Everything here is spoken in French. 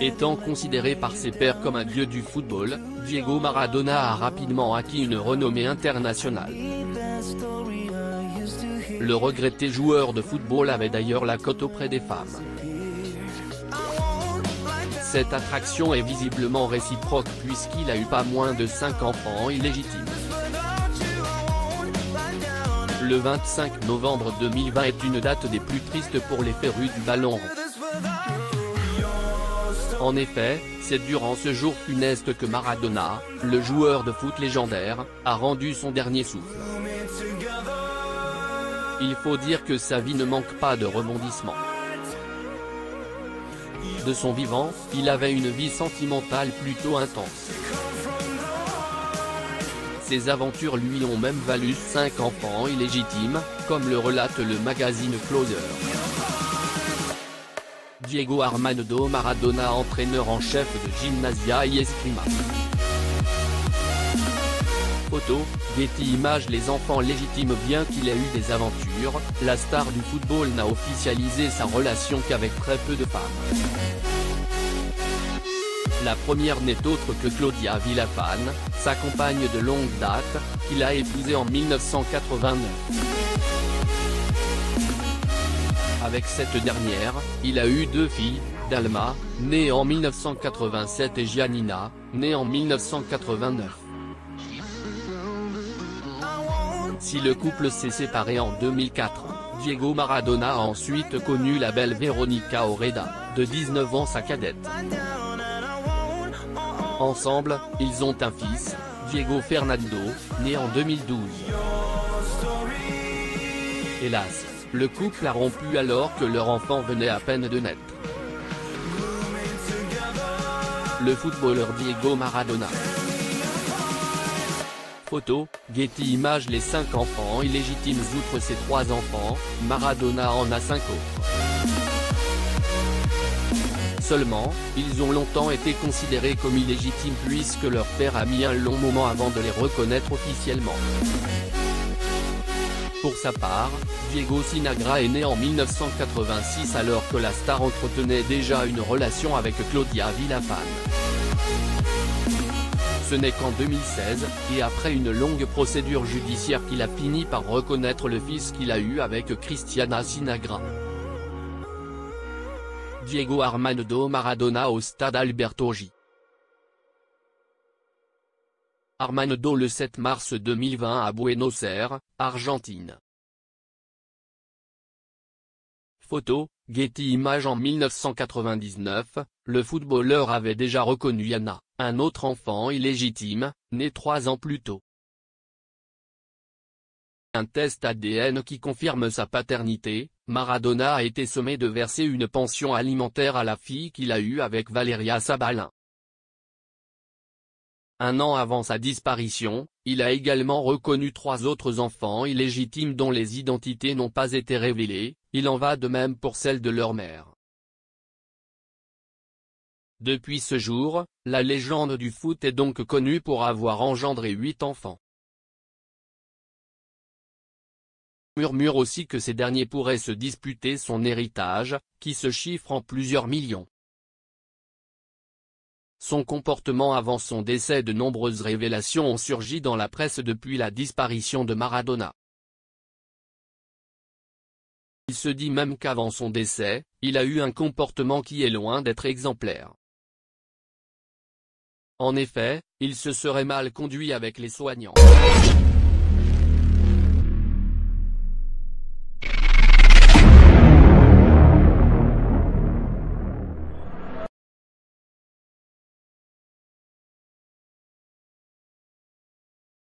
Étant considéré par ses pairs comme un dieu du football, Diego Maradona a rapidement acquis une renommée internationale. Le regretté joueur de football avait d'ailleurs la cote auprès des femmes. Cette attraction est visiblement réciproque puisqu'il a eu pas moins de 5 enfants illégitimes. Le 25 novembre 2020 est une date des plus tristes pour les férus du ballon rond. En effet, c'est durant ce jour funeste que Maradona, le joueur de foot légendaire, a rendu son dernier souffle. Il faut dire que sa vie ne manque pas de rebondissements. De son vivant, il avait une vie sentimentale plutôt intense. Ses aventures lui ont même valu 5 enfants illégitimes, comme le relate le magazine Closer. Diego Armando Maradona, entraîneur en chef de Gimnasia y Esgrima. Photo, Getty Images. Les enfants légitimes. Bien qu'il ait eu des aventures, la star du football n'a officialisé sa relation qu'avec très peu de femmes. La première n'est autre que Claudia Villafane, sa compagne de longue date, qu'il a épousée en 1989. Avec cette dernière, il a eu 2 filles, Dalma, née en 1987 et Giannina, née en 1989. Si le couple s'est séparé en 2004, Diego Maradona a ensuite connu la belle Veronica Oreda, de 19 ans, sa cadette. Ensemble, ils ont un fils, Diego Fernando, né en 2012. Hélas, le couple a rompu alors que leur enfant venait à peine de naître. Le footballeur Diego Maradona. Photo, Getty Images. Les 5 enfants illégitimes. Outre ses 3 enfants, Maradona en a 5 autres. Seulement, ils ont longtemps été considérés comme illégitimes puisque leur père a mis un long moment avant de les reconnaître officiellement. Pour sa part, Diego Sinagra est né en 1986 alors que la star entretenait déjà une relation avec Claudia Villafane. Ce n'est qu'en 2016, et après une longue procédure judiciaire qu'il a fini par reconnaître le fils qu'il a eu avec Cristiana Sinagra. Diego Armando Maradona au stade Alberto J. Armando le 7 mars 2020 à Buenos Aires, Argentine. Photo, Getty Images. En 1999, le footballeur avait déjà reconnu Yana, un autre enfant illégitime, né 3 ans plus tôt. Un test ADN qui confirme sa paternité, Maradona a été sommé de verser une pension alimentaire à la fille qu'il a eue avec Valeria Sabalin. Un an avant sa disparition, il a également reconnu 3 autres enfants illégitimes dont les identités n'ont pas été révélées, il en va de même pour celle de leur mère. Depuis ce jour, la légende du foot est donc connue pour avoir engendré 8 enfants. Murmure aussi que ces derniers pourraient se disputer son héritage, qui se chiffre en plusieurs millions. Son comportement avant son décès. De nombreuses révélations ont surgi dans la presse depuis la disparition de Maradona. Il se dit même qu'avant son décès, il a eu un comportement qui est loin d'être exemplaire. En effet, il se serait mal conduit avec les soignants.